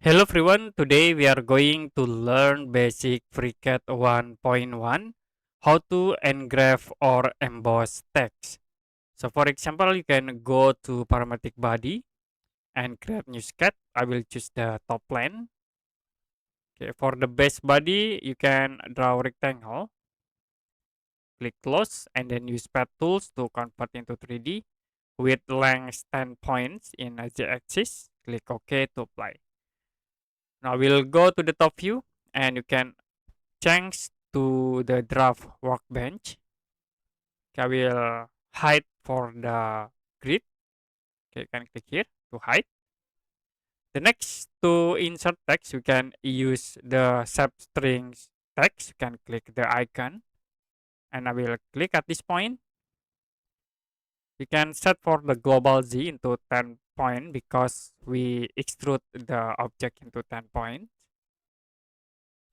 Hello everyone, today we are going to learn basic FreeCAD 1.1, how to engrave or emboss text. So for example, you can go to parametric body and create new sketch. I will choose the top plane. Okay, for the base body, you can draw a rectangle, click close, and then use pad tools to convert into 3D with length 10 points in a z-axis. Click OK to apply. Now we'll go to the top view and you can change to the draft workbench. Okay, I will hide for the grid. Okay, you can click here to hide. The next, to insert text, you can use the substrings text. You can click the icon and I will click at this point. You can set for the global Z into 10 point because we extrude the object into 10 points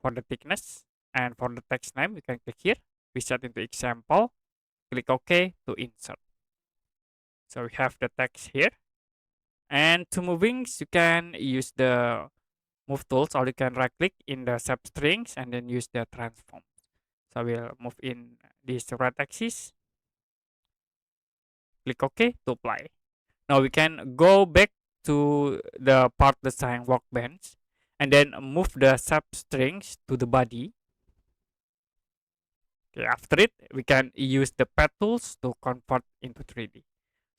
for the thickness. And for the text name, you can click here. We set into example. Click OK to insert. So we have the text here. And to movings, you can use the move tools or you can right click in the substrings and then use the transform. So we'll move in this right axis. Click OK to apply. Now we can go back to the part design workbench and then move the substrings to the body. Okay, after it, we can use the pad tools to convert into 3D.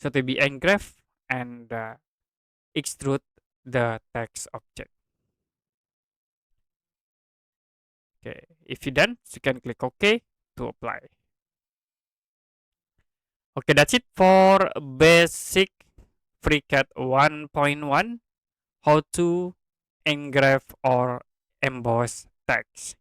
So to be engrave and extrude the text object. Okay, if you're done, you can click OK to apply. Okay, that's it for basic FreeCAD 1.1, how to engrave or emboss text.